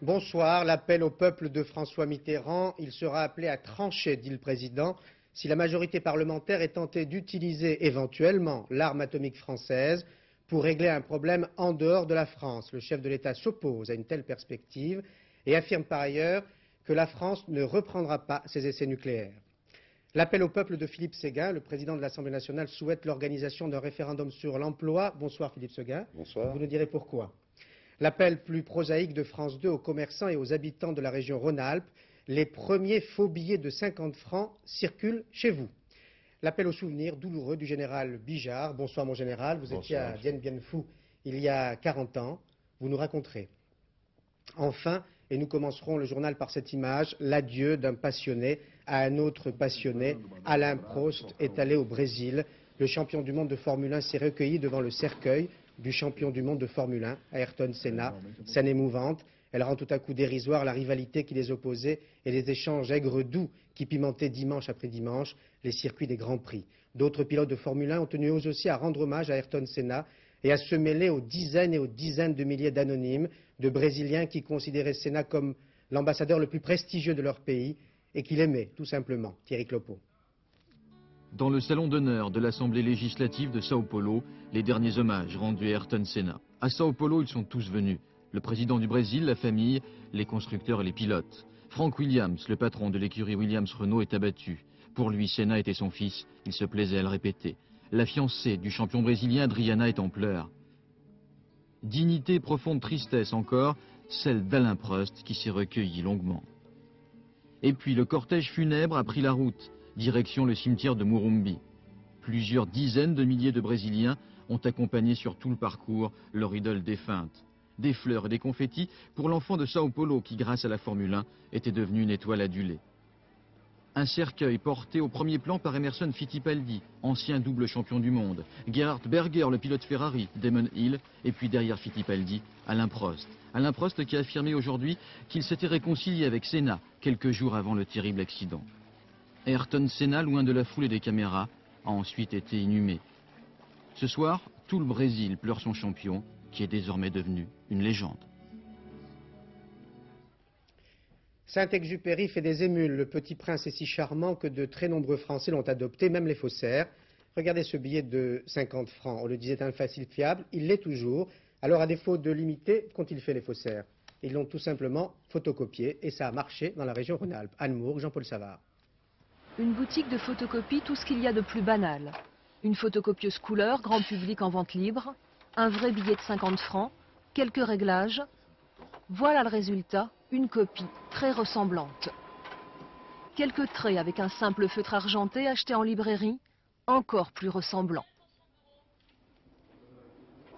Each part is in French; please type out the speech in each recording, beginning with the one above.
Bonsoir. L'appel au peuple de François Mitterrand, il sera appelé à trancher, dit le président, si la majorité parlementaire est tentée d'utiliser éventuellement l'arme atomique française pour régler un problème en dehors de la France. Le chef de l'État s'oppose à une telle perspective et affirme par ailleurs que la France ne reprendra pas ses essais nucléaires. L'appel au peuple de Philippe Séguin, le président de l'Assemblée nationale, souhaite l'organisation d'un référendum sur l'emploi. Bonsoir Philippe Séguin. Bonsoir. Vous nous direz pourquoi. L'appel plus prosaïque de France 2 aux commerçants et aux habitants de la région Rhône-Alpes. Les premiers faux billets de 50 francs circulent chez vous. L'appel au souvenir douloureux du général Bijard. Bonsoir mon général, vous étiez à Dien Bien Phu il y a 40 ans. Vous nous raconterez. Enfin, et nous commencerons le journal par cette image, l'adieu d'un passionné à un autre passionné. Alain Prost est allé au Brésil. Le champion du monde de Formule 1 s'est recueilli devant le cercueil du champion du monde de Formule 1, Ayrton Senna. Scène émouvante. Elle rend tout à coup dérisoire la rivalité qui les opposait et les échanges aigres-doux qui pimentaient dimanche après dimanche les circuits des Grands Prix. D'autres pilotes de Formule 1 ont tenu eux aussi à rendre hommage à Ayrton Senna et à se mêler aux dizaines et aux dizaines de milliers d'anonymes, de Brésiliens qui considéraient Senna comme l'ambassadeur le plus prestigieux de leur pays et qui l'aimaient, tout simplement. Thierry Clopo. Dans le salon d'honneur de l'Assemblée législative de Sao Paulo, les derniers hommages rendus à Ayrton Senna. À Sao Paulo, ils sont tous venus. Le président du Brésil, la famille, les constructeurs et les pilotes. Frank Williams, le patron de l'écurie Williams-Renault, est abattu. Pour lui, Senna était son fils, il se plaisait à le répéter. La fiancée du champion brésilien, Adriana, est en pleurs. Dignité et profonde tristesse encore, celle d'Alain Prost qui s'est recueilli longuement. Et puis le cortège funèbre a pris la route, direction le cimetière de Morumbi. Plusieurs dizaines de milliers de Brésiliens ont accompagné sur tout le parcours leur idole défunte. Des fleurs et des confettis pour l'enfant de Sao Paulo qui, grâce à la Formule 1, était devenu une étoile adulée. Un cercueil porté au premier plan par Emerson Fittipaldi, ancien double champion du monde, Gerhard Berger, le pilote Ferrari, Damon Hill, et puis derrière Fittipaldi, Alain Prost. Alain Prost qui a affirmé aujourd'hui qu'il s'était réconcilié avec Senna quelques jours avant le terrible accident. Ayrton Senna, loin de la foule et des caméras, a ensuite été inhumé. Ce soir, tout le Brésil pleure son champion, qui est désormais devenu une légende. Saint-Exupéry fait des émules. Le Petit Prince est si charmant que de très nombreux Français l'ont adopté, même les faussaires. Regardez ce billet de 50 francs. On le disait infalsifiable, il l'est toujours. Alors à défaut de l'imiter, qu'ont-ils fait les faussaires? Ils l'ont tout simplement photocopié et ça a marché dans la région Rhône-Alpes. Anne Mourgue, Jean-Paul Savard. Une boutique de photocopie, tout ce qu'il y a de plus banal. Une photocopieuse couleur, grand public en vente libre, un vrai billet de 50 francs, quelques réglages. Voilà le résultat, une copie très ressemblante. Quelques traits avec un simple feutre argenté acheté en librairie, encore plus ressemblant.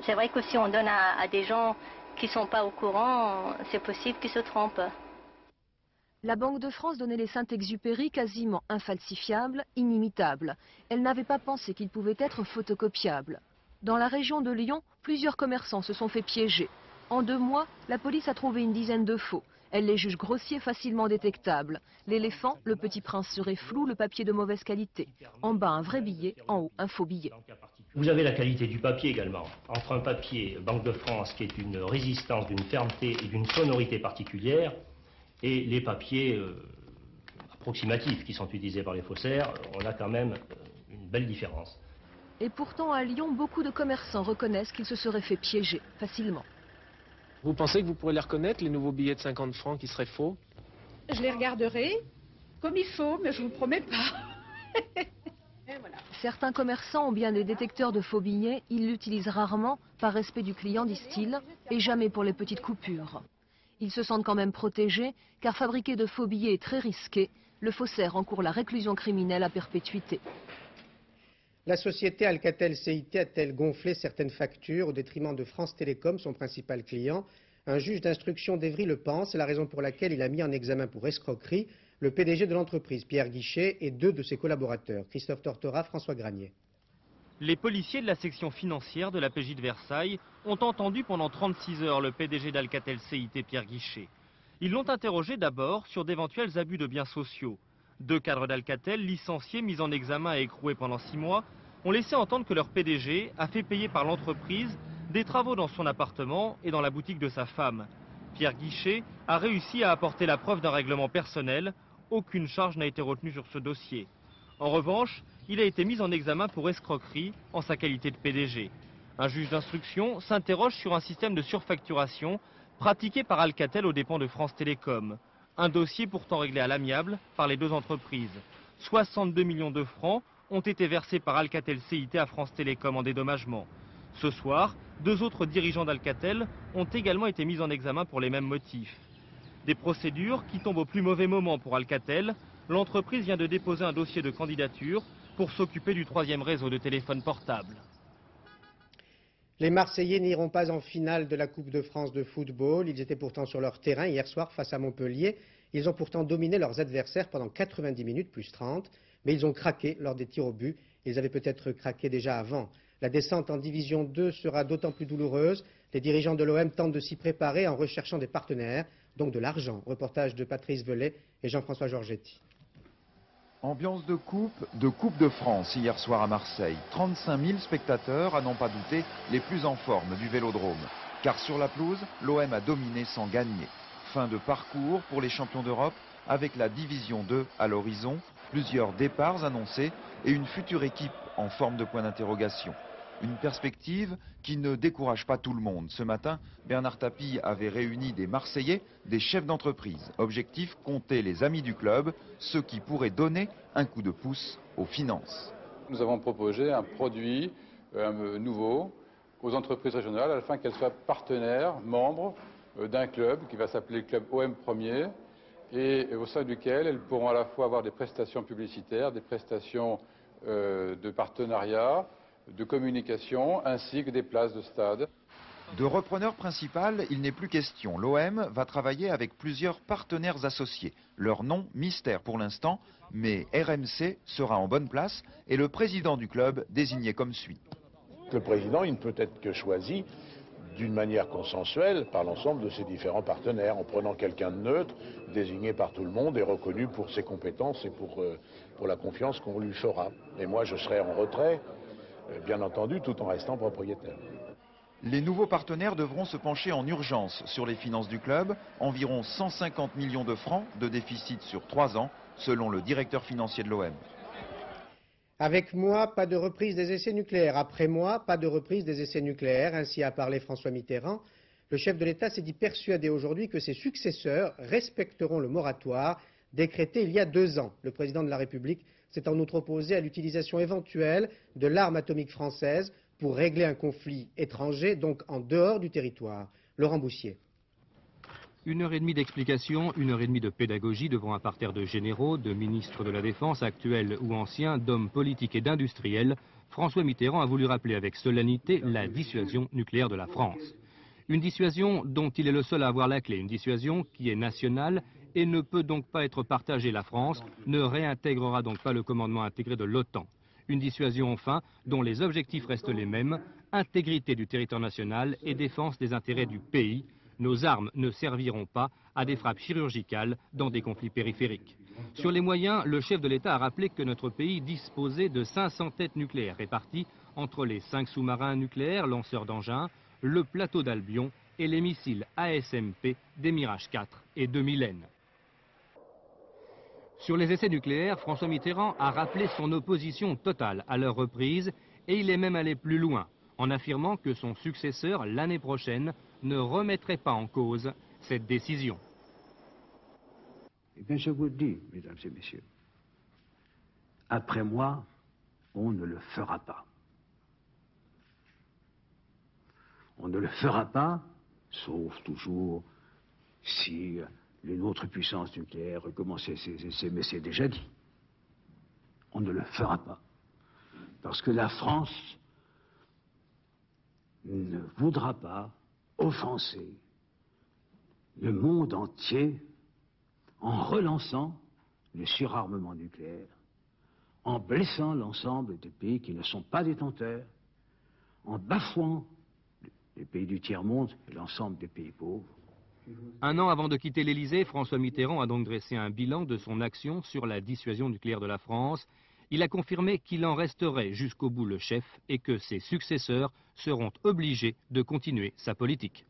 C'est vrai que si on donne à des gens qui ne sont pas au courant, c'est possible qu'ils se trompent. La Banque de France donnait les Saint-Exupéry quasiment infalsifiables, inimitables. Elle n'avait pas pensé qu'ils pouvaient être photocopiables. Dans la région de Lyon, plusieurs commerçants se sont fait piéger. En 2 mois, la police a trouvé une dizaine de faux. Elle les juge grossiers, facilement détectables. L'éléphant, le Petit Prince serait flou, le papier de mauvaise qualité. En bas, un vrai billet, en haut, un faux billet. Vous avez la qualité du papier également. Entre un papier Banque de France qui est une résistance, d'une fermeté et d'une sonorité particulière, et les papiers approximatifs qui sont utilisés par les faussaires, on a quand même une belle différence. Et pourtant, à Lyon, beaucoup de commerçants reconnaissent qu'ils se seraient fait piéger facilement. Vous pensez que vous pourrez les reconnaître, les nouveaux billets de 50 francs qui seraient faux? Je les regarderai comme il faut, mais je ne vous promets pas. Et voilà. Certains commerçants ont bien des détecteurs de faux billets. Ils l'utilisent rarement, par respect du client, disent-ils, et jamais pour les petites coupures. Ils se sentent quand même protégés, car fabriquer de faux billets est très risqué. Le faussaire encourt la réclusion criminelle à perpétuité. La société Alcatel-CIT a-t-elle gonflé certaines factures au détriment de France Télécom, son principal client? Un juge d'instruction d'Evry le pense, c'est la raison pour laquelle il a mis en examen pour escroquerie le PDG de l'entreprise, Pierre Guichet, et 2 de ses collaborateurs, Christophe Tortora, François Granier. Les policiers de la section financière de la PJ de Versailles ont entendu pendant 36 heures le PDG d'Alcatel-CIT, Pierre Guichet. Ils l'ont interrogé d'abord sur d'éventuels abus de biens sociaux. 2 cadres d'Alcatel, licenciés, mis en examen et écroués pendant 6 mois, ont laissé entendre que leur PDG a fait payer par l'entreprise des travaux dans son appartement et dans la boutique de sa femme. Pierre Guichet a réussi à apporter la preuve d'un règlement personnel. Aucune charge n'a été retenue sur ce dossier. En revanche, il a été mis en examen pour escroquerie en sa qualité de PDG. Un juge d'instruction s'interroge sur un système de surfacturation pratiqué par Alcatel aux dépens de France Télécom. Un dossier pourtant réglé à l'amiable par les deux entreprises. 62 millions de francs ont été versés par Alcatel CIT à France Télécom en dédommagement. Ce soir, deux autres dirigeants d'Alcatel ont également été mis en examen pour les mêmes motifs. Des procédures qui tombent au plus mauvais moment pour Alcatel. L'entreprise vient de déposer un dossier de candidature pour s'occuper du troisième réseau de téléphones portables. Les Marseillais n'iront pas en finale de la Coupe de France de football. Ils étaient pourtant sur leur terrain hier soir face à Montpellier. Ils ont pourtant dominé leurs adversaires pendant 90 minutes plus 30. Mais ils ont craqué lors des tirs au but. Ils avaient peut-être craqué déjà avant. La descente en Division 2 sera d'autant plus douloureuse. Les dirigeants de l'OM tentent de s'y préparer en recherchant des partenaires, donc de l'argent. Reportage de Patrice Velay et Jean-François Georgetti. Ambiance de Coupe de France hier soir à Marseille. 35 000 spectateurs, à n'en pas douter, les plus en forme du Vélodrome. Car sur la pelouse, l'OM a dominé sans gagner. Fin de parcours pour les champions d'Europe, avec la Division 2 à l'horizon, plusieurs départs annoncés et une future équipe en forme de point d'interrogation. Une perspective qui ne décourage pas tout le monde. Ce matin, Bernard Tapie avait réuni des Marseillais, des chefs d'entreprise. Objectif, compter les amis du club, ceux qui pourraient donner un coup de pouce aux finances. Nous avons proposé un produit nouveau aux entreprises régionales afin qu'elles soient partenaires, membres d'un club qui va s'appeler le club OM Premier et au sein duquel elles pourront à la fois avoir des prestations publicitaires, des prestations de partenariat, de communication, ainsi que des places de stade. De repreneur principal, il n'est plus question. L'OM va travailler avec plusieurs partenaires associés. Leur nom, mystère pour l'instant, mais RMC sera en bonne place et le président du club désigné comme suit. Le président, il ne peut être que choisi d'une manière consensuelle par l'ensemble de ses différents partenaires, en prenant quelqu'un de neutre, désigné par tout le monde et reconnu pour ses compétences et pour la confiance qu'on lui fera. Et moi, je serai en retrait, bien entendu, tout en restant propriétaire. Les nouveaux partenaires devront se pencher en urgence sur les finances du club, environ 150 millions de francs de déficit sur 3 ans, selon le directeur financier de l'OM. Avec moi, pas de reprise des essais nucléaires. Après moi, pas de reprise des essais nucléaires. Ainsi a parlé François Mitterrand. Le chef de l'État s'est dit persuadé aujourd'hui que ses successeurs respecteront le moratoire décrété il y a 2 ans. Le président de la République s'est en outre opposé à l'utilisation éventuelle de l'arme atomique française pour régler un conflit étranger, donc en dehors du territoire. Laurent Boussier. 1h30 d'explication, 1h30 de pédagogie devant un parterre de généraux, de ministres de la Défense, actuels ou anciens, d'hommes politiques et d'industriels. François Mitterrand a voulu rappeler avec solennité la dissuasion nucléaire de la France. Une dissuasion dont il est le seul à avoir la clé, une dissuasion qui est nationale et ne peut donc pas être partagée. La France ne réintégrera donc pas le commandement intégré de l'OTAN. Une dissuasion enfin dont les objectifs restent les mêmes, intégrité du territoire national et défense des intérêts du pays. Nos armes ne serviront pas à des frappes chirurgicales dans des conflits périphériques. Sur les moyens, le chef de l'État a rappelé que notre pays disposait de 500 têtes nucléaires réparties entre les 5 sous-marins nucléaires, lanceurs d'engins, le plateau d'Albion et les missiles ASMP des Mirage 4 et de Mylène. Sur les essais nucléaires, François Mitterrand a rappelé son opposition totale à leur reprise et il est même allé plus loin en affirmant que son successeur, l'année prochaine, ne remettrait pas en cause cette décision. Eh bien, je vous le dis, mesdames et messieurs, après moi, on ne le fera pas. On ne le fera pas, sauf toujours si les autres puissances nucléaires recommençaient ces essais, mais c'est déjà dit. On ne le fera pas. Parce que la France ne voudra pas offenser le monde entier en relançant le surarmement nucléaire, en blessant l'ensemble des pays qui ne sont pas détenteurs, en bafouant les pays du tiers-monde et l'ensemble des pays pauvres. 1 an avant de quitter l'Élysée, François Mitterrand a donc dressé un bilan de son action sur la dissuasion nucléaire de la France. Il a confirmé qu'il en resterait jusqu'au bout le chef et que ses successeurs seront obligés de continuer sa politique.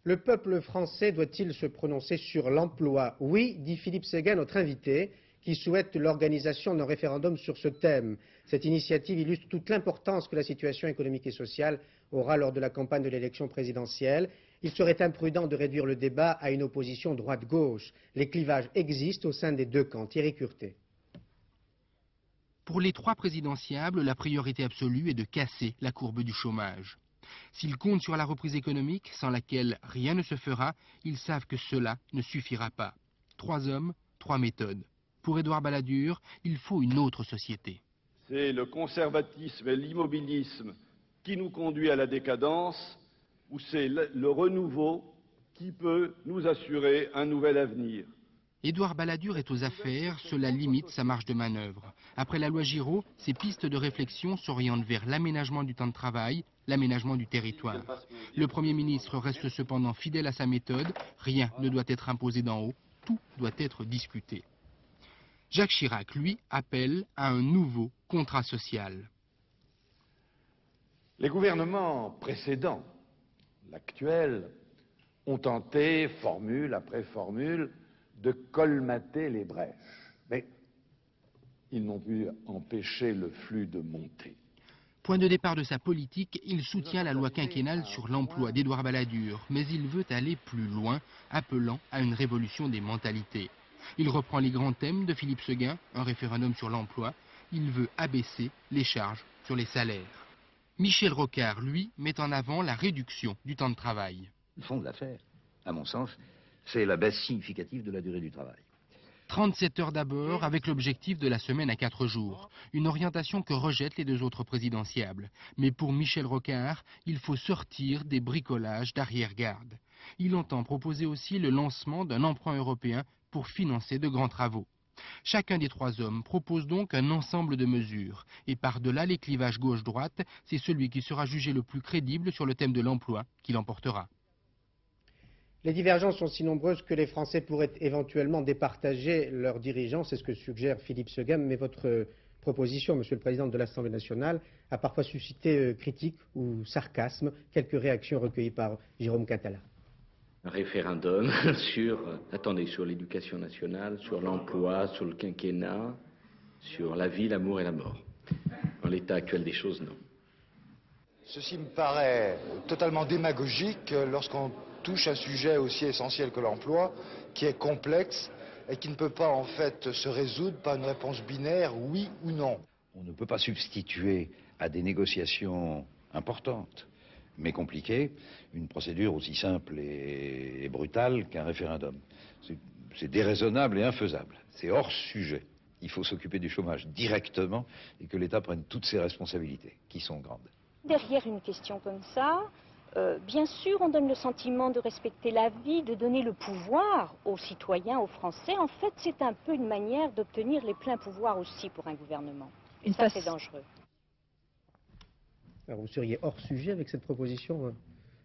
Le peuple français doit-il se prononcer sur l'emploi? Oui, dit Philippe Séguin, notre invité, qui souhaite l'organisation d'un référendum sur ce thème. Cette initiative illustre toute l'importance que la situation économique et sociale aura lors de la campagne de l'élection présidentielle. Il serait imprudent de réduire le débat à une opposition droite-gauche. Les clivages existent au sein des deux camps. Thierry Curté. Pour les trois présidentiables, la priorité absolue est de casser la courbe du chômage. S'ils comptent sur la reprise économique, sans laquelle rien ne se fera, ils savent que cela ne suffira pas. 3 hommes, 3 méthodes. Pour Édouard Balladur, il faut une autre société. C'est le conservatisme et l'immobilisme qui nous conduit à la décadence, ou c'est le renouveau qui peut nous assurer un nouvel avenir. Édouard Balladur est aux affaires, cela limite sa marge de manœuvre. Après la loi Giraud, ses pistes de réflexion s'orientent vers l'aménagement du temps de travail, l'aménagement du territoire. Le Premier ministre reste cependant fidèle à sa méthode, rien ne doit être imposé d'en haut, tout doit être discuté. Jacques Chirac, lui, appelle à un nouveau contrat social. Les gouvernements précédents, l'actuel, ont tenté, formule après formule, de colmater les brèches. Mais ils n'ont pu empêcher le flux de monter. Point de départ de sa politique, il soutient la loi quinquennale sur l'emploi d'Édouard Balladur, mais il veut aller plus loin, appelant à une révolution des mentalités. Il reprend les grands thèmes de Philippe Séguin, un référendum sur l'emploi. Il veut abaisser les charges sur les salaires. Michel Rocard, lui, met en avant la réduction du temps de travail. Le fond de l'affaire, à mon sens, c'est la baisse significative de la durée du travail. 37 heures d'abord, avec l'objectif de la semaine à 4 jours. Une orientation que rejettent les deux autres présidentiables. Mais pour Michel Rocard, il faut sortir des bricolages d'arrière-garde. Il entend proposer aussi le lancement d'un emprunt européen pour financer de grands travaux. Chacun des 3 hommes propose donc un ensemble de mesures. Et par-delà les clivages gauche-droite, c'est celui qui sera jugé le plus crédible sur le thème de l'emploi qui l'emportera. Les divergences sont si nombreuses que les Français pourraient éventuellement départager leurs dirigeants. C'est ce que suggère Philippe Séguin. Mais votre proposition, Monsieur le Président de l'Assemblée nationale, a parfois suscité critiques ou sarcasme. Quelques réactions recueillies par Jérôme Catala. Un référendum sur l'éducation nationale, sur l'emploi, sur le quinquennat, sur la vie, l'amour et la mort. En l'état actuel des choses, non. Ceci me paraît totalement démagogique lorsqu'on touche un sujet aussi essentiel que l'emploi, qui est complexe et qui ne peut pas en fait se résoudre par une réponse binaire, oui ou non. On ne peut pas substituer à des négociations importantes, mais compliquées, une procédure aussi simple et brutale qu'un référendum. C'est déraisonnable et infaisable. C'est hors sujet. Il faut s'occuper du chômage directement et que l'État prenne toutes ses responsabilités, qui sont grandes. Derrière une question comme ça, bien sûr, on donne le sentiment de respecter la vie, de donner le pouvoir aux citoyens, aux Français. En fait, c'est un peu une manière d'obtenir les pleins pouvoirs aussi pour un gouvernement. Et ça, c'est dangereux. Alors, vous seriez hors sujet avec cette proposition,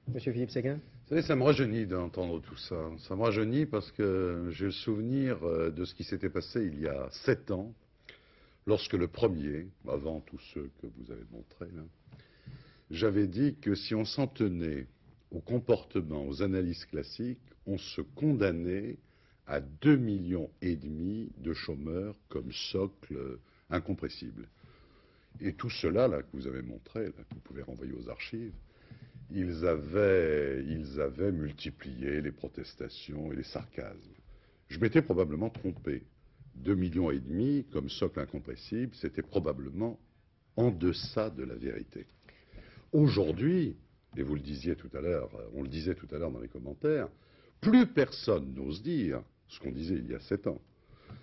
Monsieur Philippe Séguin? Vous savez, ça me rajeunit d'entendre tout ça. Ça me rajeunit parce que j'ai le souvenir de ce qui s'était passé il y a 7 ans, lorsque le premier, avant tous ceux que vous avez montrés, là, j'avais dit que si on s'en tenait au comportement, aux analyses classiques, on se condamnait à 2,5 millions de chômeurs comme socle incompressible. Et tout cela là, que vous avez montré, là, que vous pouvez renvoyer aux archives, ils avaient multiplié les protestations et les sarcasmes. Je m'étais probablement trompé. 2,5 millions comme socle incompressible, c'était probablement en deçà de la vérité. Aujourd'hui, et vous le disiez tout à l'heure, on le disait tout à l'heure dans les commentaires, plus personne n'ose dire ce qu'on disait il y a 7 ans,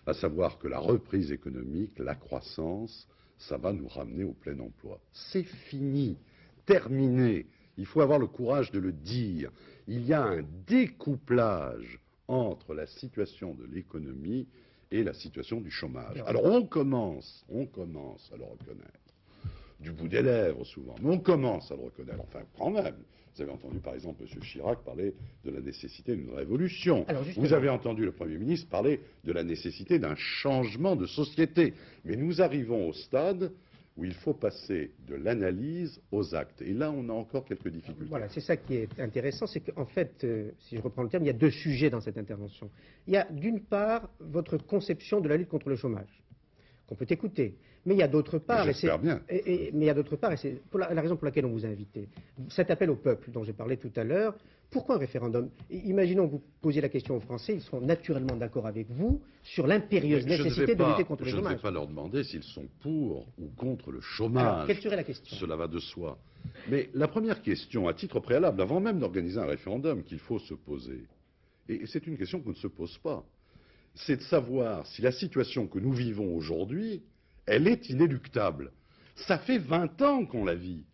à savoir que la reprise économique, la croissance, ça va nous ramener au plein emploi. C'est fini, terminé. Il faut avoir le courage de le dire. Il y a un découplage entre la situation de l'économie et la situation du chômage. Alors on commence à le reconnaître. Du bout des lèvres souvent, mais on commence à le reconnaître, enfin quand même. Vous avez entendu par exemple M. Chirac parler de la nécessité d'une révolution. Vous avez entendu le Premier ministre parler de la nécessité d'un changement de société. Mais nous arrivons au stade où il faut passer de l'analyse aux actes. Et là, on a encore quelques difficultés. Voilà, c'est ça qui est intéressant, c'est qu'en fait, si je reprends le terme, il y a deux sujets dans cette intervention. Il y a d'une part votre conception de la lutte contre le chômage, qu'on peut écouter. Mais il y a d'autre part, j'espère bien. Mais il y a d'autre part, et c'est la raison pour laquelle on vous a invité, cet appel au peuple dont j'ai parlé tout à l'heure. Pourquoi un référendum? Imaginons que vous posiez la question aux Français, ils seront naturellement d'accord avec vous sur l'impérieuse nécessité de lutter contre le chômage. Je ne vais pas leur demander s'ils sont pour ou contre le chômage. Alors, quelle serait la question? Cela va de soi. Mais la première question, à titre préalable, avant même d'organiser un référendum, qu'il faut se poser, et c'est une question qu'on ne se pose pas, c'est de savoir si la situation que nous vivons aujourd'hui, elle est inéluctable. Ça fait 20 ans qu'on la vit.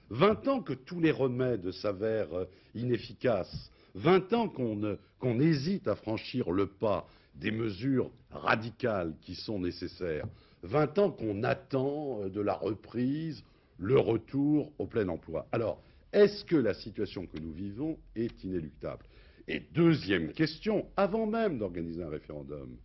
20 ans que tous les remèdes s'avèrent inefficaces. 20 ans qu'on hésite à franchir le pas des mesures radicales qui sont nécessaires. 20 ans qu'on attend de la reprise, le retour au plein emploi. Alors, est-ce que la situation que nous vivons est inéluctable? Et deuxième question, avant même d'organiser un référendum,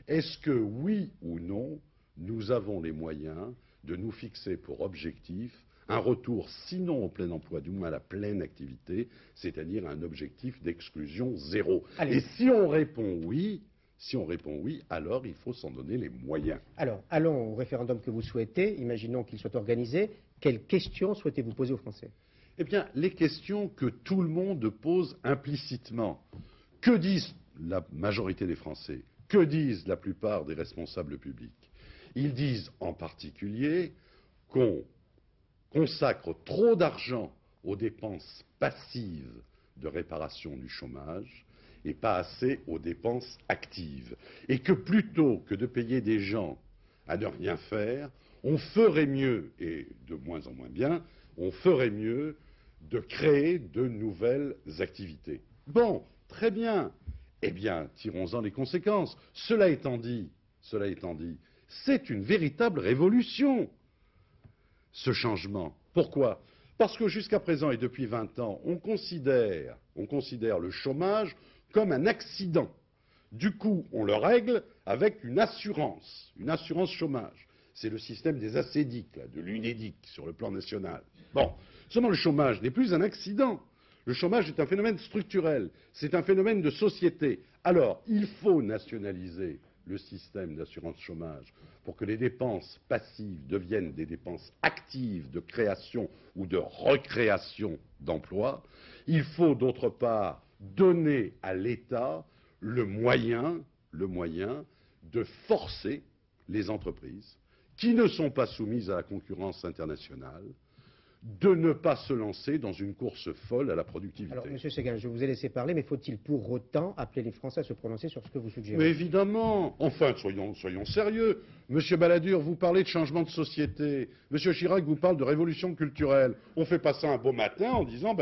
est-ce que oui ou non, nous avons les moyens de nous fixer pour objectif un retour, sinon au plein emploi, du moins à la pleine activité, c'est-à-dire un objectif d'exclusion zéro. Et si on répond oui, alors il faut s'en donner les moyens. Alors, allons au référendum que vous souhaitez, imaginons qu'il soit organisé. Quelles questions souhaitez-vous poser aux Français? Eh bien, les questions que tout le monde pose implicitement. Que disent la majorité des Français? Que disent la plupart des responsables publics? Ils disent en particulier qu'on consacre trop d'argent aux dépenses passives de réparation du chômage et pas assez aux dépenses actives. Et que plutôt que de payer des gens à ne rien faire, on ferait mieux, et de moins en moins bien, on ferait mieux de créer de nouvelles activités. Bon, très bien. Eh bien, tirons-en les conséquences. Cela étant dit, c'est une véritable révolution, ce changement. Pourquoi? Parce que jusqu'à présent et depuis 20 ans, on considère le chômage comme un accident. Du coup, on le règle avec une assurance chômage. C'est le système des ACEDIC, de l'UNEDIC sur le plan national. Bon, seulement le chômage n'est plus un accident. Le chômage est un phénomène structurel, c'est un phénomène de société. Alors, il faut nationaliser le système d'assurance chômage pour que les dépenses passives deviennent des dépenses actives de création ou de recréation d'emplois. Il faut d'autre part donner à l'État le moyen de forcer les entreprises qui ne sont pas soumises à la concurrence internationale de ne pas se lancer dans une course folle à la productivité. Alors, Monsieur Séguin, je vous ai laissé parler, mais faut-il pour autant appeler les Français à se prononcer sur ce que vous suggérez? Mais évidemment. Enfin, soyons sérieux. Monsieur Balladur, vous parlez de changement de société. Monsieur Chirac vous parle de révolution culturelle. On fait pas ça un beau matin en disant,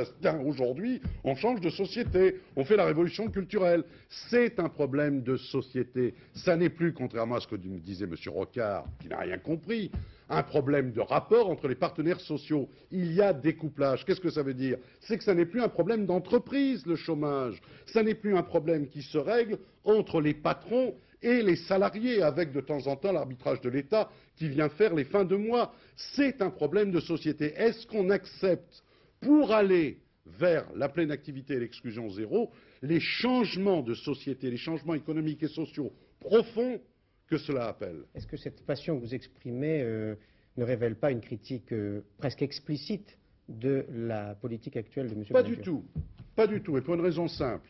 aujourd'hui, on change de société. On fait la révolution culturelle. C'est un problème de société. Ça n'est plus, contrairement à ce que me disait Monsieur Rocard, qui n'a rien compris, un problème de rapport entre les partenaires sociaux. Il y a découplage. Qu'est-ce que ça veut dire? C'est que ça n'est plus un problème d'entreprise, le chômage. Ça n'est plus un problème qui se règle entre les patrons et les salariés, avec de temps en temps l'arbitrage de l'État qui vient faire les fins de mois. C'est un problème de société. Est-ce qu'on accepte, pour aller vers la pleine activité et l'exclusion zéro, les changements de société, les changements économiques et sociaux profonds que cela appelle? Est-ce que cette passion que vous exprimez ne révèle pas une critique presque explicite de la politique actuelle de M. Pas du tout. Pas du tout. Et pour une raison simple,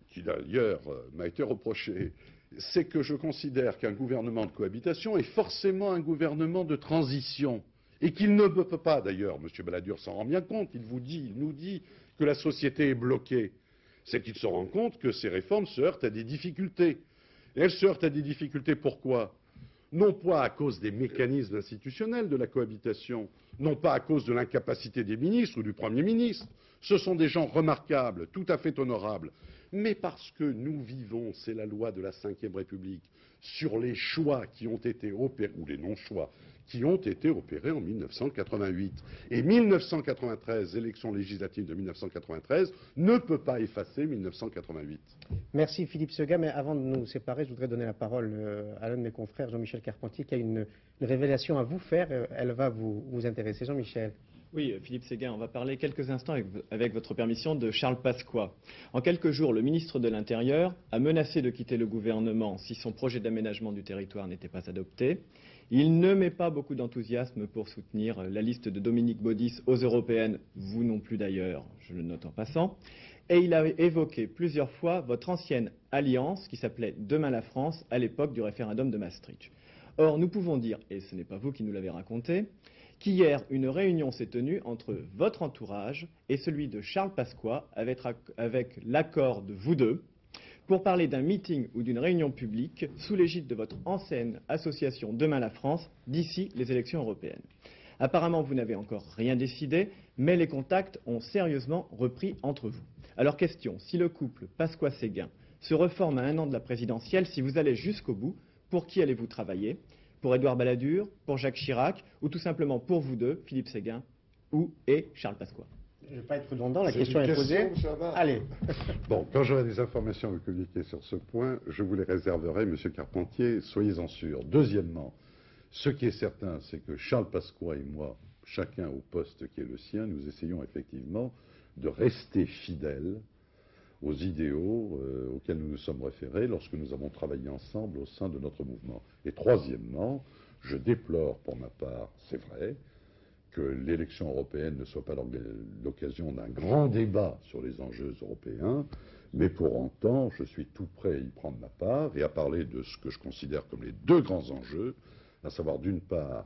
qui d'ailleurs m'a été reprochée, c'est que je considère qu'un gouvernement de cohabitation est forcément un gouvernement de transition. Et qu'il ne peut pas, d'ailleurs, M. Balladur s'en rend bien compte, il nous dit que la société est bloquée. C'est qu'il se rend compte que ces réformes se heurtent à des difficultés. Et elles se heurtent à des difficultés pourquoi? Non pas à cause des mécanismes institutionnels de la cohabitation, non pas à cause de l'incapacité des ministres ou du Premier ministre. Ce sont des gens remarquables, tout à fait honorables. Mais parce que nous vivons, c'est la loi de la Ve République, sur les choix qui ont été opérés, ou les non-choix, qui ont été opérés en 1988. Et 1993, élections législatives de 1993, ne peut pas effacer 1988. Merci Philippe Séguin, mais avant de nous séparer, je voudrais donner la parole à l'un de mes confrères, Jean-Michel Carpentier, qui a une révélation à vous faire. Elle va vous intéresser. Jean-Michel. Oui, Philippe Séguin, on va parler quelques instants avec votre permission de Charles Pasqua. En quelques jours, le ministre de l'Intérieur a menacé de quitter le gouvernement si son projet d'aménagement du territoire n'était pas adopté. Il ne met pas beaucoup d'enthousiasme pour soutenir la liste de Dominique Baudis aux européennes, vous non plus d'ailleurs, je le note en passant. Et il a évoqué plusieurs fois votre ancienne alliance qui s'appelait Demain la France à l'époque du référendum de Maastricht. Or, nous pouvons dire, et ce n'est pas vous qui nous l'avez raconté, qu'hier, une réunion s'est tenue entre votre entourage et celui de Charles Pasqua, avec l'accord de vous deux, pour parler d'un meeting ou d'une réunion publique sous l'égide de votre ancienne association Demain la France, d'ici les élections européennes. Apparemment, vous n'avez encore rien décidé, mais les contacts ont sérieusement repris entre vous. Alors question, si le couple Pasqua-Séguin se reforme à 1 an de la présidentielle, si vous allez jusqu'au bout, pour qui allez-vous travailler ? Pour Édouard Balladur, pour Jacques Chirac, ou tout simplement pour vous deux, Philippe Séguin et Charles Pasqua? Je ne vais pas être redondant, la question est posée. Allez. Bon, quand j'aurai des informations à vous communiquer sur ce point, je vous les réserverai, Monsieur Carpentier, soyez-en sûr. Deuxièmement, ce qui est certain, c'est que Charles Pasqua et moi, chacun au poste qui est le sien, nous essayons effectivement de rester fidèles aux idéaux auxquels nous nous sommes référés lorsque nous avons travaillé ensemble au sein de notre mouvement. Et troisièmement, je déplore pour ma part, c'est vrai, que l'élection européenne ne soit pas l'occasion d'un grand débat sur les enjeux européens, mais pour autant, je suis tout prêt à y prendre ma part et à parler de ce que je considère comme les deux grands enjeux, à savoir d'une part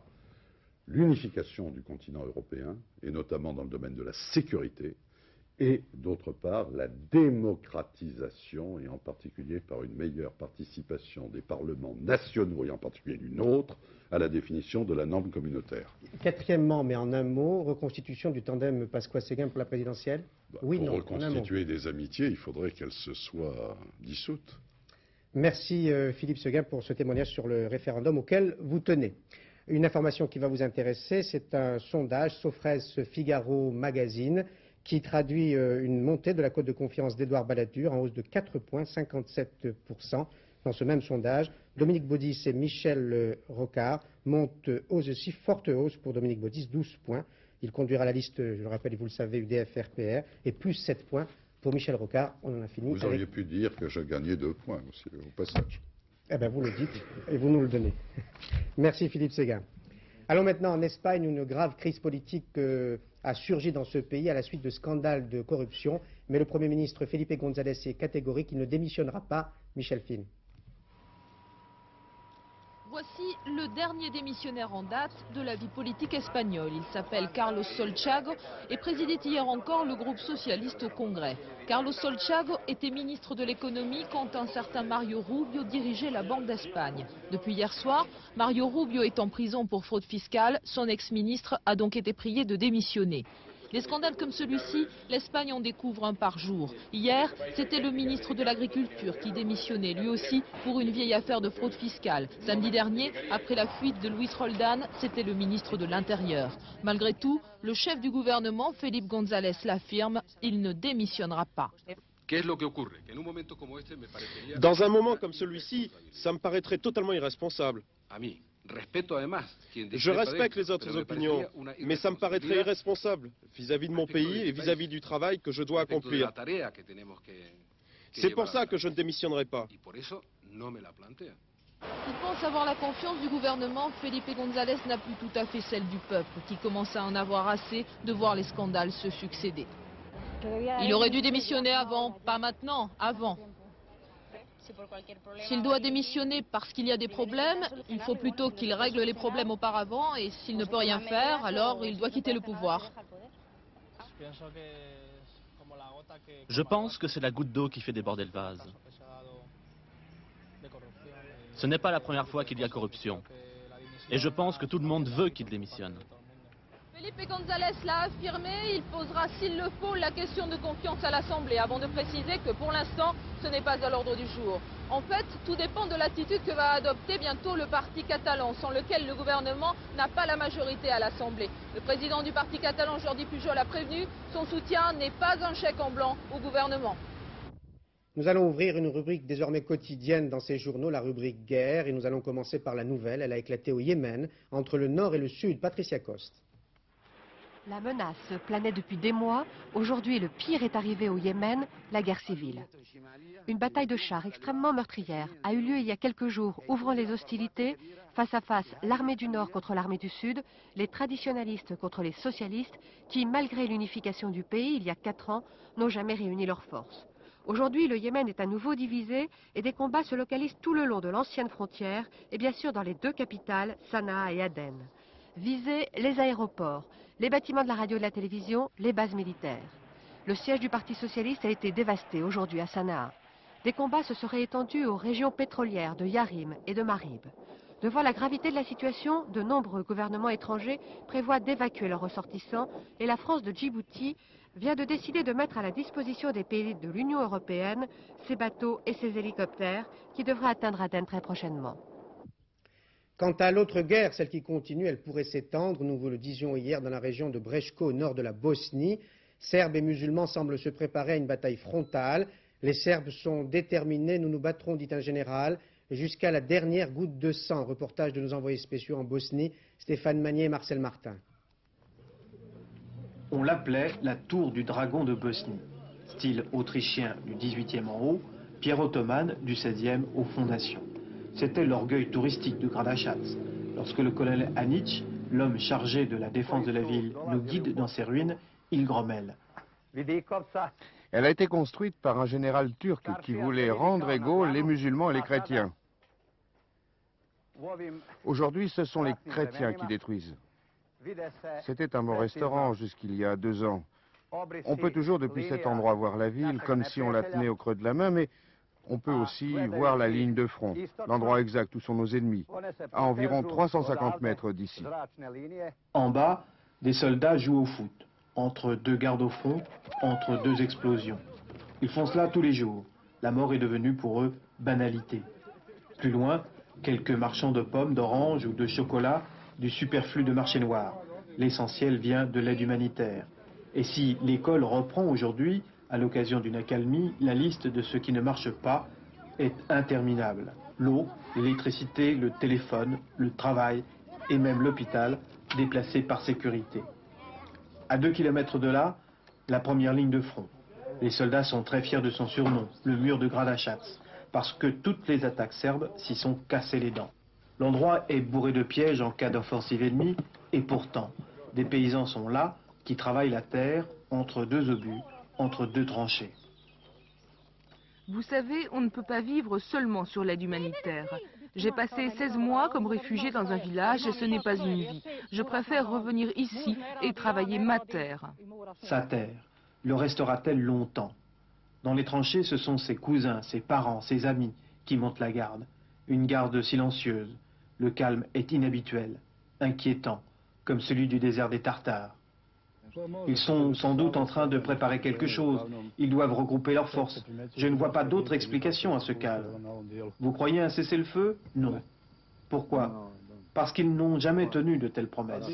l'unification du continent européen, et notamment dans le domaine de la sécurité, et d'autre part la démocratisation, et en particulier par une meilleure participation des parlements nationaux, et en particulier du nôtre, à la définition de la norme communautaire. Quatrièmement, mais en un mot, reconstitution du tandem Pasqua-Séguin pour la présidentielle? Oui, pour non, reconstituer des amitiés, il faudrait qu'elles se soient dissoutes. Merci Philippe Séguin pour ce témoignage sur le référendum auquel vous tenez. Une information qui va vous intéresser, c'est un sondage Sofres Figaro Magazine qui traduit une montée de la cote de confiance d'Édouard Balladur en hausse de 4,57%. Dans ce même sondage, Dominique Baudis et Michel Rocard montent eux aussi, forte hausse pour Dominique Baudis, 12 points. Il conduira la liste, je le rappelle, vous le savez, UDF-RPR, et plus 7 points pour Michel Rocard. On en a fini. Vous auriez pu dire que je gagnais 2 points aussi, au passage. Eh bien, vous le dites et vous nous le donnez. Merci Philippe Séguin. Allons maintenant en Espagne, où une grave crise politique a surgi dans ce pays à la suite de scandales de corruption. Mais le Premier ministre Felipe González est catégorique, il ne démissionnera pas. Michel Fin. Voici le dernier démissionnaire en date de la vie politique espagnole. Il s'appelle Carlos Solchaga et présidait hier encore le groupe socialiste au Congrès. Carlos Solchaga était ministre de l'économie quand un certain Mario Rubio dirigeait la Banque d'Espagne. Depuis hier soir, Mario Rubio est en prison pour fraude fiscale. Son ex-ministre a donc été prié de démissionner. Les scandales comme celui-ci, l'Espagne en découvre un par jour. Hier, c'était le ministre de l'Agriculture qui démissionnait, lui aussi, pour une vieille affaire de fraude fiscale. Samedi dernier, après la fuite de Luis Roldán, c'était le ministre de l'Intérieur. Malgré tout, le chef du gouvernement, Felipe González, l'affirme, il ne démissionnera pas. Dans un moment comme celui-ci, ça me paraîtrait totalement irresponsable. Je respecte les autres opinions, mais ça me paraîtrait irresponsable vis-à-vis de mon pays et vis-à-vis du travail que je dois accomplir. C'est pour ça que je ne démissionnerai pas. Il pense avoir la confiance du gouvernement. Felipe González n'a plus tout à fait celle du peuple, qui commence à en avoir assez de voir les scandales se succéder. Il aurait dû démissionner avant, pas maintenant, avant. S'il doit démissionner parce qu'il y a des problèmes, il faut plutôt qu'il règle les problèmes auparavant, et s'il ne peut rien faire, alors il doit quitter le pouvoir. Je pense que c'est la goutte d'eau qui fait déborder le vase. Ce n'est pas la première fois qu'il y a corruption. Et je pense que tout le monde veut qu'il démissionne. Felipe González l'a affirmé, il posera s'il le faut la question de confiance à l'Assemblée avant de préciser que pour l'instant ce n'est pas à l'ordre du jour. En fait, tout dépend de l'attitude que va adopter bientôt le parti catalan, sans lequel le gouvernement n'a pas la majorité à l'Assemblée. Le président du parti catalan, Jordi Pujol, a prévenu, son soutien n'est pas un chèque en blanc au gouvernement. Nous allons ouvrir une rubrique désormais quotidienne dans ces journaux, la rubrique guerre, et nous allons commencer par la nouvelle. Elle a éclaté au Yémen, entre le nord et le sud. Patricia Coste. La menace planait depuis des mois. Aujourd'hui, le pire est arrivé au Yémen, la guerre civile. Une bataille de chars extrêmement meurtrière a eu lieu il y a quelques jours, ouvrant les hostilités. Face à face, l'armée du Nord contre l'armée du Sud, les traditionalistes contre les socialistes, qui, malgré l'unification du pays il y a 4 ans, n'ont jamais réuni leurs forces. Aujourd'hui, le Yémen est à nouveau divisé et des combats se localisent tout le long de l'ancienne frontière et bien sûr dans les 2 capitales, Sanaa et Aden. Visés, les aéroports, les bâtiments de la radio et de la télévision, les bases militaires. Le siège du Parti socialiste a été dévasté aujourd'hui à Sanaa. Des combats se seraient étendus aux régions pétrolières de Yarim et de Marib. Devant la gravité de la situation, de nombreux gouvernements étrangers prévoient d'évacuer leurs ressortissants et la France de Djibouti vient de décider de mettre à la disposition des pays de l'Union européenne ses bateaux et ses hélicoptères qui devraient atteindre Aden très prochainement. Quant à l'autre guerre, celle qui continue, elle pourrait s'étendre, nous vous le disions hier, dans la région de Brečko, au nord de la Bosnie. Serbes et musulmans semblent se préparer à une bataille frontale. Les Serbes sont déterminés, nous nous battrons, dit un général, jusqu'à la dernière goutte de sang. Reportage de nos envoyés spéciaux en Bosnie, Stéphane Magnier et Marcel Martin. On l'appelait la tour du dragon de Bosnie. Style autrichien du 18e en haut, pierre ottomane du 16e aux fondations. C'était l'orgueil touristique de Gradačac. Lorsque le colonel Anić, l'homme chargé de la défense de la ville, nous guide dans ses ruines, il grommelle. Elle a été construite par un général turc qui voulait rendre égaux les musulmans et les chrétiens. Aujourd'hui, ce sont les chrétiens qui détruisent. C'était un bon restaurant jusqu'il y a 2 ans. On peut toujours depuis cet endroit voir la ville comme si on la tenait au creux de la main, mais on peut aussi voir la ligne de front, l'endroit exact où sont nos ennemis, à environ 350 mètres d'ici. En bas, des soldats jouent au foot, entre 2 gardes au front, entre 2 explosions. Ils font cela tous les jours. La mort est devenue pour eux banalité. Plus loin, quelques marchands de pommes, d'oranges ou de chocolat, du superflu de marché noir. L'essentiel vient de l'aide humanitaire. Et si l'école reprend aujourd'hui, à l'occasion d'une accalmie, la liste de ce qui ne marche pas est interminable. L'eau, l'électricité, le téléphone, le travail et même l'hôpital déplacés par sécurité. À 2 kilomètres de là, la première ligne de front. Les soldats sont très fiers de son surnom, le mur de Gradačac, parce que toutes les attaques serbes s'y sont cassées les dents. L'endroit est bourré de pièges en cas d'offensive ennemie, et pourtant, des paysans sont là qui travaillent la terre entre 2 obus, entre 2 tranchées. Vous savez, on ne peut pas vivre seulement sur l'aide humanitaire. J'ai passé 16 mois comme réfugié dans un village et ce n'est pas une vie. Je préfère revenir ici et travailler ma terre. Sa terre, le restera-t-elle longtemps? Dans les tranchées, ce sont ses cousins, ses parents, ses amis qui montent la garde. Une garde silencieuse. Le calme est inhabituel, inquiétant, comme celui du désert des Tartares. Ils sont sans doute en train de préparer quelque chose. Ils doivent regrouper leurs forces. Je ne vois pas d'autre explication à ce calme. Vous croyez un cessez-le-feu? Non. Pourquoi? Parce qu'ils n'ont jamais tenu de telles promesses.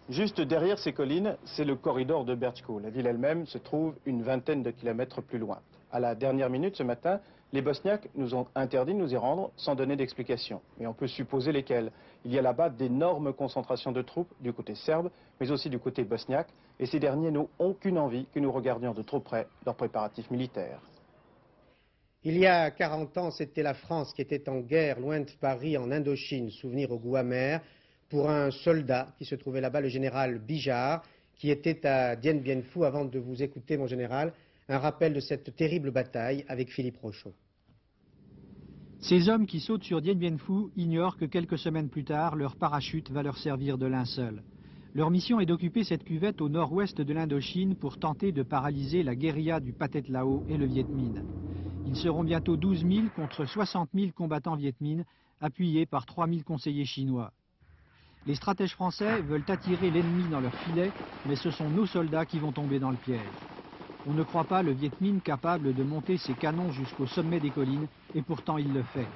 Juste derrière ces collines, c'est le corridor de Brčko. La ville elle-même se trouve une vingtaine de kilomètres plus loin. À la dernière minute ce matin, les Bosniaques nous ont interdit de nous y rendre sans donner d'explication. Mais on peut supposer lesquelles. Il y a là-bas d'énormes concentrations de troupes du côté serbe, mais aussi du côté bosniaque, et ces derniers n'ont aucune envie que nous regardions de trop près leurs préparatifs militaires. Il y a 40 ans, c'était la France qui était en guerre, loin de Paris, en Indochine. Souvenir au goût amer pour un soldat qui se trouvait là-bas, le général Bijard, qui était à Dien Bien Phu. Avant de vous écouter, mon général, un rappel de cette terrible bataille avec Philippe Rochaud. Ces hommes qui sautent sur Dien Bien Phu ignorent que quelques semaines plus tard, leur parachute va leur servir de linceul. Leur mission est d'occuper cette cuvette au nord-ouest de l'Indochine pour tenter de paralyser la guérilla du Pathet Lao et le Viet Minh. Ils seront bientôt 12 000 contre 60 000 combattants Viet Minh, appuyés par 3 000 conseillers chinois. Les stratèges français veulent attirer l'ennemi dans leur filet, mais ce sont nos soldats qui vont tomber dans le piège. On ne croit pas le Viet Minh capable de monter ses canons jusqu'au sommet des collines, et pourtant il le fait.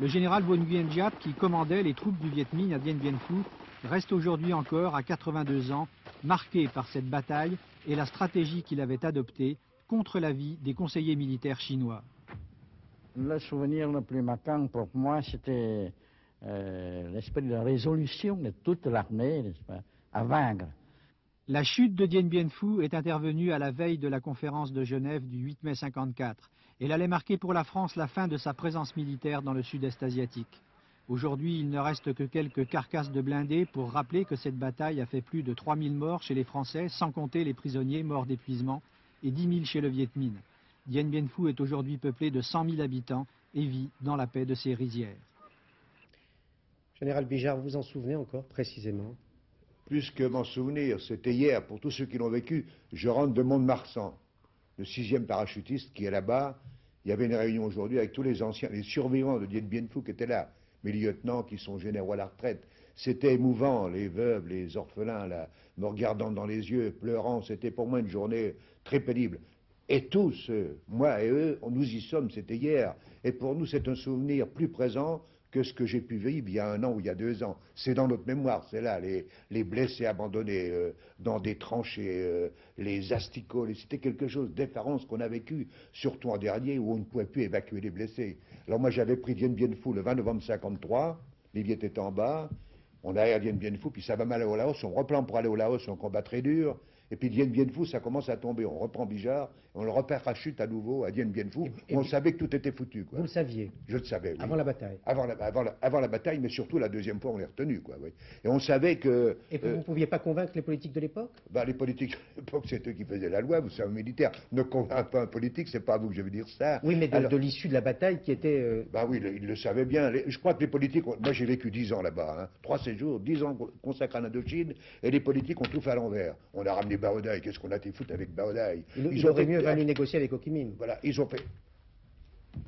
Le général Von Nguyen Giap, qui commandait les troupes du Viet Minh à Dien Bien Phu, reste aujourd'hui encore, à 82 ans, marqué par cette bataille et la stratégie qu'il avait adoptée contre l'avis des conseillers militaires chinois. Le souvenir le plus marquant pour moi, c'était l'esprit de résolution de toute l'armée, n'est-ce pas, à vaincre. La chute de Dien Bien Phu est intervenue à la veille de la conférence de Genève du 8 mai 1954. Elle allait marquer pour la France la fin de sa présence militaire dans le sud-est asiatique. Aujourd'hui, il ne reste que quelques carcasses de blindés pour rappeler que cette bataille a fait plus de 3000 morts chez les Français, sans compter les prisonniers morts d'épuisement, et 10 000 chez le Viet Minh. Dien Bien Phu est aujourd'hui peuplé de 100 000 habitants et vit dans la paix de ses rizières. Général Bijard, vous vous en souvenez encore précisément? Plus que m'en souvenir, c'était hier, pour tous ceux qui l'ont vécu. Je rentre de Mont-de-Marsan, le 6e parachutiste qui est là-bas. Il y avait une réunion aujourd'hui avec tous les anciens, les survivants de Dien Bien Phu qui étaient là, mes lieutenants qui sont généraux à la retraite. C'était émouvant, les veuves, les orphelins, là, me regardant dans les yeux, pleurant. C'était pour moi une journée très pénible. Et tous, moi et eux, nous y sommes, c'était hier. Et pour nous, c'est un souvenir plus présent que ce que j'ai pu vivre il y a 1 an ou il y a 2 ans. C'est dans notre mémoire, c'est là, les blessés abandonnés dans des tranchées, les asticots, c'était quelque chose d'effarant ce qu'on a vécu, surtout en dernier où on ne pouvait plus évacuer les blessés. Alors moi j'avais pris Dien Bien Phu le 20 novembre 1953, les Viet étaient en bas, on arrive à Dien Bien Phu, puis ça va mal au Laos, on reprend pour aller au Laos, on combat très dur. Et puis Dien Bien Phu, ça commence à tomber. On reprend Bijard, on le reparachute à nouveau à Dien Bien Phu. On savait que tout était foutu, quoi. Vous le saviez? Je le savais, oui. Avant la bataille? Avant la bataille, mais surtout la deuxième fois, on l'est retenu, quoi. Oui. Et on savait que... Et vous ne pouviez pas convaincre les politiques de l'époque? Les politiques de l'époque, c'est eux qui faisaient la loi, vous savez, militaire. Ne convainc pas un politique, c'est pas à vous que je veux dire ça. Oui, mais de l'issue de la bataille qui était... Oui, ils le savaient bien. Je crois que les politiques... Moi, j'ai vécu 10 ans là-bas, hein. 3 séjours, 10 ans consacrés à l'Indochine, et les politiques ont tout fait à l'envers. On a ramené Baodaï, qu'est-ce qu'on a été foutre avec Baodaï. Il aurait mieux valu négocier avec Ho Chi Minh. Voilà, ils ont fait...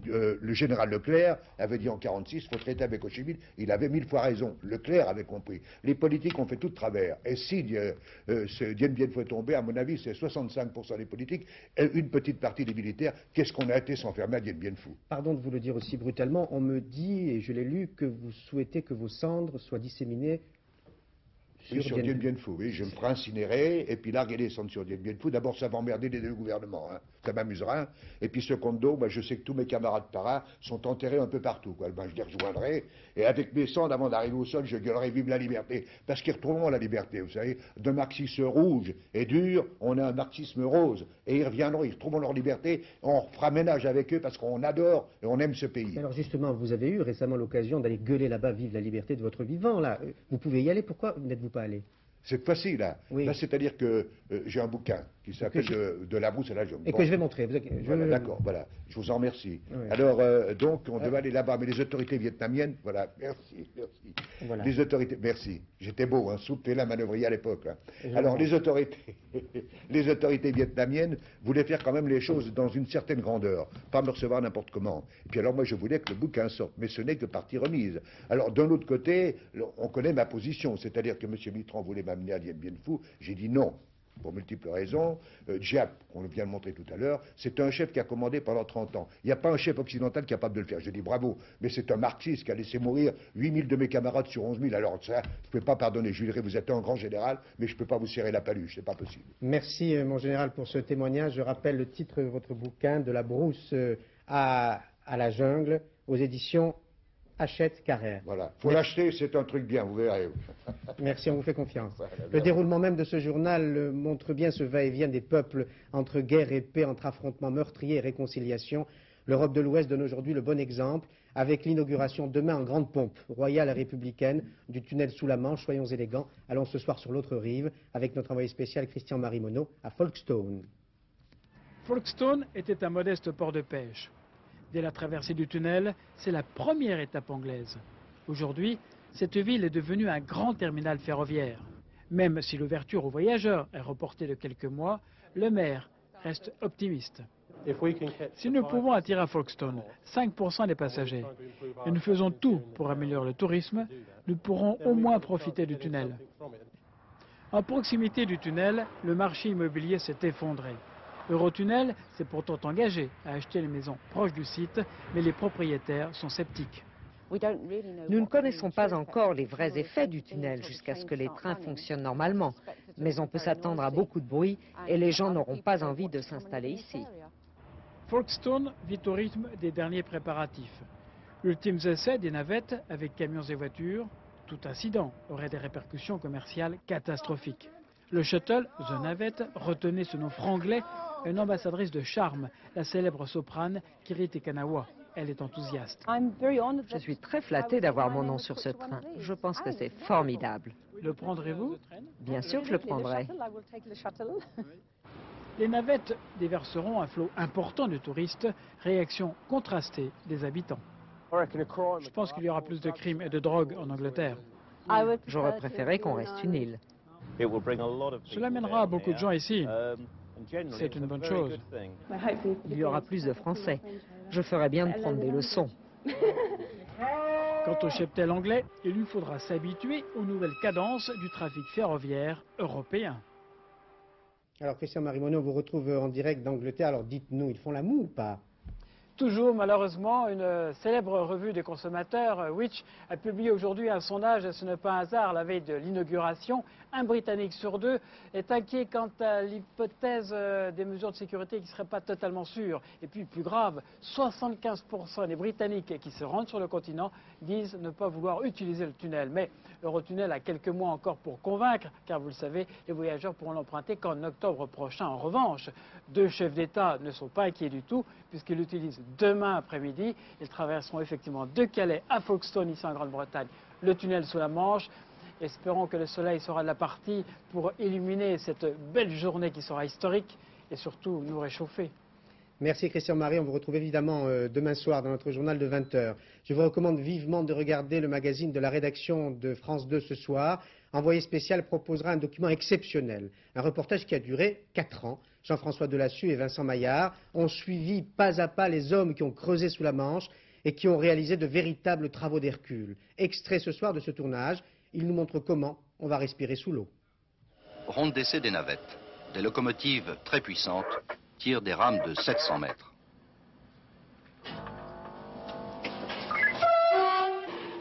le général Leclerc avait dit en 1946, il faut traiter avec Ho Chi Minh, il avait 1000 fois raison, Leclerc avait compris. Les politiques ont fait tout de travers, et si Dien Bien Phu est tombé, à mon avis, c'est 65% des politiques, et une petite partie des militaires, qu'est-ce qu'on a été s'enfermer à Dien Bien Phu? Pardon de vous le dire aussi brutalement, on me dit, et je l'ai lu, que vous souhaitez que vos cendres soient disséminées sur Dien Bien Phu, oui, je me ferai incinérer, et puis larguer les cendres sur Dien Bien Phu. D'abord, ça va emmerder les deux gouvernements, hein. Ça m'amusera. Et puis, secondo, je sais que tous mes camarades para sont enterrés un peu partout, quoi. Je les rejoindrai, et avec mes cendres, avant d'arriver au sol, je gueulerai vive la liberté. Parce qu'ils retrouveront la liberté, vous savez. D'un marxisme rouge et dur, on a un marxisme rose. Et ils reviendront, ils retrouveront leur liberté, on fera ménage avec eux parce qu'on adore et on aime ce pays. Alors justement, vous avez eu récemment l'occasion d'aller gueuler là-bas, vive la liberté de votre vivant, là. Vous pouvez y aller, pourquoi n'êtes-vous pas allé? Cette fois-ci, là, là c'est-à-dire que j'ai un bouquin qui s'appelle de la brousse à la jungle. Et que je vais montrer. Voilà, d'accord, voilà. Je vous en remercie. Oui. Alors, donc, on devait aller là-bas, mais les autorités vietnamiennes, voilà, merci. Voilà. Les autorités, merci. J'étais beau, hein, soupe et la manœuvrier à l'époque. Alors, les autorités vietnamiennes voulaient faire quand même les choses dans une certaine grandeur, pas me recevoir n'importe comment. Et puis alors, moi, je voulais que le bouquin sorte, mais ce n'est que partie remise. Alors, d'un autre côté, on connaît ma position, c'est-à-dire que M. Mitterrand voulait m'amener à Dien Bien Phu, j'ai dit non. Pour multiples raisons. Giap, qu'on vient de montrer tout à l'heure, c'est un chef qui a commandé pendant 30 ans. Il n'y a pas un chef occidental capable de le faire. Je dis bravo, mais c'est un marxiste qui a laissé mourir 8000 de mes camarades sur 11 000. Alors ça, je ne peux pas pardonner. Je lui dirais, vous êtes un grand général, mais je ne peux pas vous serrer la paluche, c'est pas possible. Merci, mon général, pour ce témoignage. Je rappelle le titre de votre bouquin, De la brousse à la jungle, aux éditions Hachette Carrère. Voilà, faut l'acheter, c'est un truc bien, vous verrez. Merci, on vous fait confiance. Le déroulement même de ce journal montre bien ce va-et-vient des peuples entre guerre et paix, entre affrontements meurtriers et réconciliation. L'Europe de l'Ouest donne aujourd'hui le bon exemple, avec l'inauguration demain en grande pompe, royale et républicaine, du tunnel sous la Manche. Soyons élégants, allons ce soir sur l'autre rive, avec notre envoyé spécial Christian-Marie Monod à Folkestone. Folkestone était un modeste port de pêche. Dès la traversée du tunnel, c'est la première étape anglaise. Aujourd'hui, cette ville est devenue un grand terminal ferroviaire. Même si l'ouverture aux voyageurs est reportée de quelques mois, le maire reste optimiste. Si nous pouvons attirer à Folkestone 5% des passagers et nous faisons tout pour améliorer le tourisme, nous pourrons au moins profiter du tunnel. À proximité du tunnel, le marché immobilier s'est effondré. Eurotunnel s'est pourtant engagé à acheter les maisons proches du site, mais les propriétaires sont sceptiques. Nous ne connaissons pas encore les vrais effets du tunnel jusqu'à ce que les trains fonctionnent normalement, mais on peut s'attendre à beaucoup de bruit et les gens n'auront pas envie de s'installer ici. Folkestone vit au rythme des derniers préparatifs. Ultimes essais des navettes avec camions et voitures. Tout incident aurait des répercussions commerciales catastrophiques. Le shuttle The Navette retenait ce nom franglais une ambassadrice de charme, la célèbre soprane Kiriti Kanawa. Elle est enthousiaste. Je suis très flattée d'avoir mon nom sur ce train. Je pense que c'est formidable. Le prendrez-vous? Bien sûr que je le prendrai. Les navettes déverseront un flot important de touristes, réaction contrastée des habitants. Je pense qu'il y aura plus de crimes et de drogue en Angleterre. J'aurais préféré qu'on reste une île. Cela mènera beaucoup de gens ici. C'est une bonne chose. Il y aura plus de Français. Je ferais bien de prendre des leçons. Quant au cheptel anglais, il lui faudra s'habituer aux nouvelles cadences du trafic ferroviaire européen. Alors Christian Marimonnet, on vous retrouve en direct d'Angleterre. Alors dites-nous, ils font la moue ou pas? Toujours, malheureusement, une célèbre revue des consommateurs, Which, a publié aujourd'hui un sondage, et ce n'est pas un hasard, la veille de l'inauguration. Un Britannique sur deux est inquiet quant à l'hypothèse des mesures de sécurité qui ne seraient pas totalement sûres. Et puis, plus grave, 75% des Britanniques qui se rendent sur le continent disent ne pas vouloir utiliser le tunnel. Mais Eurotunnel a quelques mois encore pour convaincre, car vous le savez, les voyageurs pourront l'emprunter qu'en octobre prochain. En revanche, deux chefs d'État ne sont pas inquiets du tout, puisqu'ils l'utilisent demain après-midi. Ils traverseront effectivement de Calais à Folkestone, ici en Grande-Bretagne, le tunnel sous la Manche. Espérons que le soleil sera de la partie pour illuminer cette belle journée qui sera historique et surtout nous réchauffer. Merci Christian Marie, on vous retrouve évidemment demain soir dans notre journal de 20h. Je vous recommande vivement de regarder le magazine de la rédaction de France 2 ce soir. Envoyé spécial proposera un document exceptionnel, un reportage qui a duré 4 ans. Jean-François Delassus et Vincent Maillard ont suivi pas à pas les hommes qui ont creusé sous la Manche et qui ont réalisé de véritables travaux d'Hercule. Extrait ce soir de ce tournage, il nous montre comment on va respirer sous l'eau. Ronde d'essai des navettes. Des locomotives très puissantes tirent des rames de 700 mètres.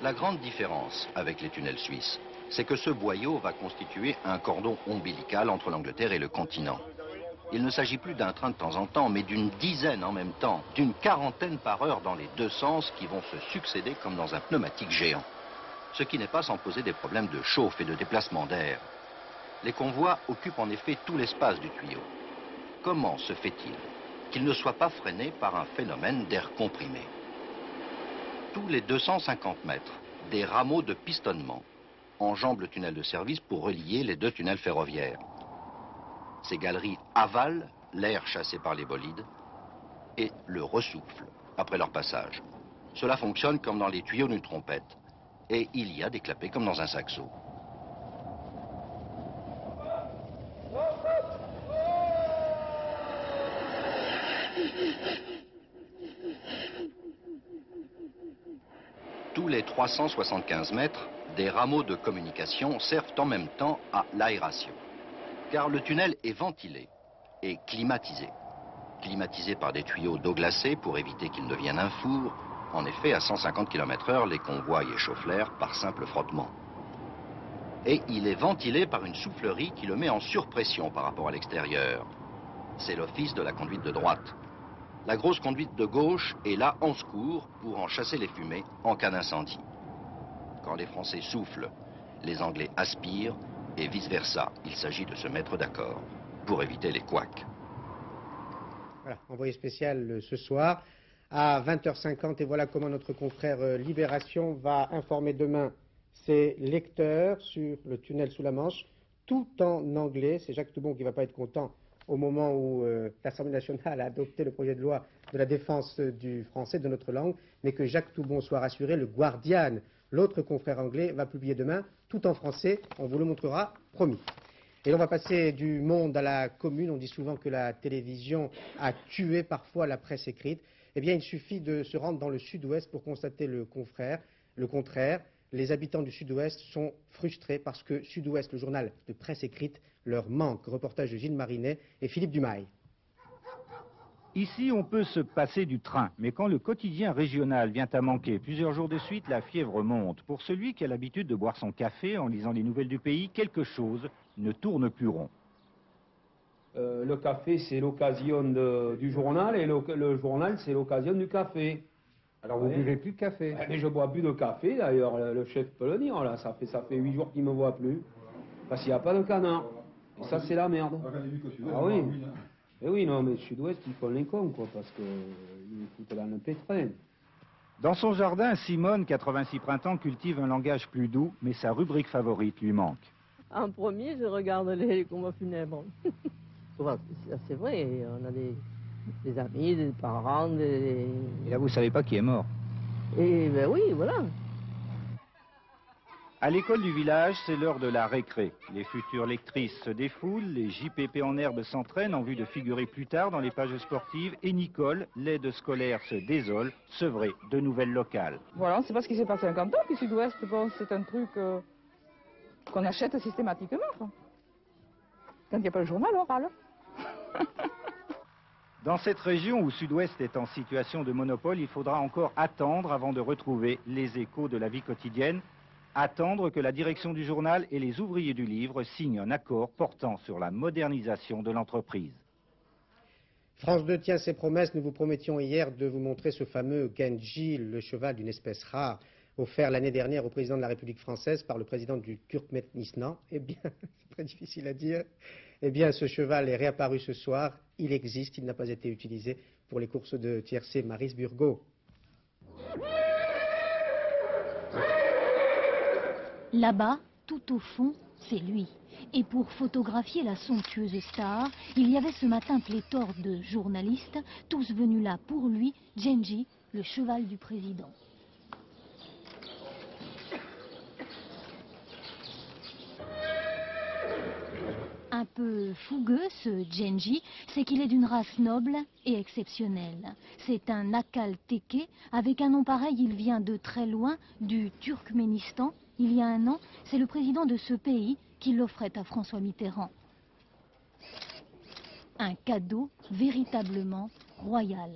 La grande différence avec les tunnels suisses, c'est que ce boyau va constituer un cordon ombilical entre l'Angleterre et le continent. Il ne s'agit plus d'un train de temps en temps, mais d'une dizaine en même temps, d'une quarantaine par heure dans les deux sens qui vont se succéder comme dans un pneumatique géant. Ce qui n'est pas sans poser des problèmes de chauffe et de déplacement d'air. Les convois occupent en effet tout l'espace du tuyau. Comment se fait-il qu'ils ne soient pas freinés par un phénomène d'air comprimé? Tous les 250 mètres, des rameaux de pistonnement enjambent le tunnel de service pour relier les deux tunnels ferroviaires. Ces galeries avalent l'air chassé par les bolides et le ressoufflent après leur passage. Cela fonctionne comme dans les tuyaux d'une trompette. Et il y a des clapets comme dans un saxo. Tous les 375 mètres, des rameaux de communication servent en même temps à l'aération. Car le tunnel est ventilé et climatisé. Climatisé par des tuyaux d'eau glacée pour éviter qu'il ne devienne un four. En effet, à 150 km/h, les convois y échauffent l'air par simple frottement. Et il est ventilé par une soufflerie qui le met en surpression par rapport à l'extérieur. C'est l'office de la conduite de droite. La grosse conduite de gauche est là en secours pour en chasser les fumées en cas d'incendie. Quand les Français soufflent, les Anglais aspirent et vice-versa. Il s'agit de se mettre d'accord pour éviter les couacs. Voilà, envoyé spécial ce soir à 20h50 et voilà comment notre confrère Libération va informer demain ses lecteurs sur le tunnel sous la Manche, tout en anglais. C'est Jacques Toubon qui ne va pas être content au moment où l'Assemblée nationale a adopté le projet de loi de la défense du français, de notre langue, mais que Jacques Toubon soit rassuré, le Guardian, l'autre confrère anglais, va publier demain, tout en français. On vous le montrera, promis. Et on va passer du monde à la commune. On dit souvent que la télévision a tué parfois la presse écrite. Eh bien, il suffit de se rendre dans le sud-ouest pour constater le contraire. Les habitants du sud-ouest sont frustrés parce que Sud-Ouest, le journal de presse écrite, leur manque. Reportage de Gilles Marinet et Philippe Dumail. Ici, on peut se passer du train, mais quand le quotidien régional vient à manquer plusieurs jours de suite, la fièvre monte. Pour celui qui a l'habitude de boire son café en lisant les nouvelles du pays, quelque chose ne tourne plus rond. Le café, c'est l'occasion du journal, et le journal, c'est l'occasion du café. Alors vous ne buvez plus de café? Mais je bois plus de café, d'ailleurs, le chef peut le dire, là, ça fait 8 jours qu'il ne me voit plus, parce qu'il n'y a pas de canard. Et ça, c'est la merde. Ah oui. Et oui, non, mais Sud-Ouest, ils font les cons, quoi, parce qu'ils foutent là le pétrin. Dans son jardin, Simone, 86 printemps, cultive un langage plus doux, mais sa rubrique favorite lui manque. En premier, je regarde les combats funèbres. C'est vrai, on a des amis, des parents, des... Et là, vous savez pas qui est mort? Et ben oui, voilà. À l'école du village, c'est l'heure de la récré. Les futures lectrices se défoulent, les JPP en herbe s'entraînent en vue de figurer plus tard dans les pages sportives, et Nicole, l'aide scolaire, se désole, sevrée de nouvelles locales. Voilà, on ne sait pas ce qui s'est passé à Canton, puis Sud-Ouest, bon, c'est un truc qu'on achète systématiquement. Quoi. Quand il n'y a pas le journal oral. Dans cette région où Sud-Ouest est en situation de monopole, il faudra encore attendre avant de retrouver les échos de la vie quotidienne. Attendre que la direction du journal et les ouvriers du livre signent un accord portant sur la modernisation de l'entreprise. France 2 tient ses promesses. Nous vous promettions hier de vous montrer ce fameux Genji, le cheval d'une espèce rare, offert l'année dernière au président de la République française par le président du Turkménistan. Eh bien, c'est très difficile à dire. Eh bien, ce cheval est réapparu ce soir. Il existe, il n'a pas été utilisé pour les courses de tiercé Maris-Burgot. Là-bas, tout au fond, c'est lui. Et pour photographier la somptueuse star, il y avait ce matin pléthore de journalistes, tous venus là pour lui, Genji, le cheval du président. Un peu fougueux, ce Genji, c'est qu'il est d'une race noble et exceptionnelle. C'est un Akal Teke. Avec un nom pareil, il vient de très loin, du Turkménistan. Il y a un an, c'est le président de ce pays qui l'offrait à François Mitterrand. Un cadeau véritablement royal.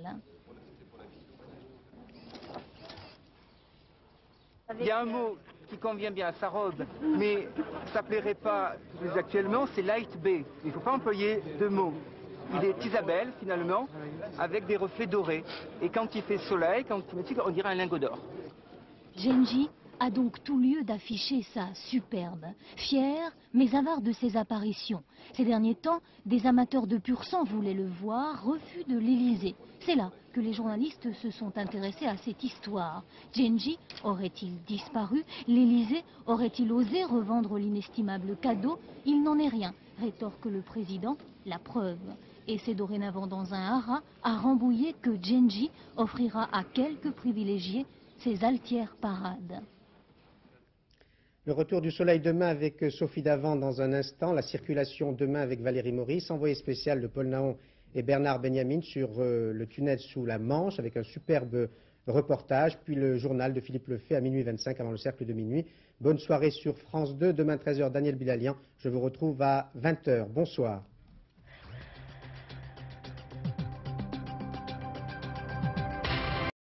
Il y a un mot qui convient bien à sa robe, mais ça plairait pas plus actuellement, c'est light bay. Il ne faut pas employer deux mots. Il est Isabelle, finalement, avec des reflets dorés. Et quand il fait soleil, quand il on dirait un lingot d'or. Genji a donc tout lieu d'afficher sa superbe. Fier, mais avare de ses apparitions. Ces derniers temps, des amateurs de pur sang voulaient le voir, refus de l'Élysée. C'est là que les journalistes se sont intéressés à cette histoire. Genji aurait-il disparu? L'Élysée aurait-il osé revendre l'inestimable cadeau? Il n'en est rien, rétorque le président. La preuve. Et c'est dorénavant dans un haras à Rambouillet que Genji offrira à quelques privilégiés ses altières parades. Le retour du soleil demain avec Sophie Davant dans un instant. La circulation demain avec Valérie Maurice. Envoyé spécial de Paul Naon et Bernard Benjamin sur le tunnel sous la Manche avec un superbe reportage. Puis le journal de Philippe Lefebvre à minuit 25 avant le cercle de minuit. Bonne soirée sur France 2. Demain 13h, Daniel Bilalian. Je vous retrouve à 20h. Bonsoir.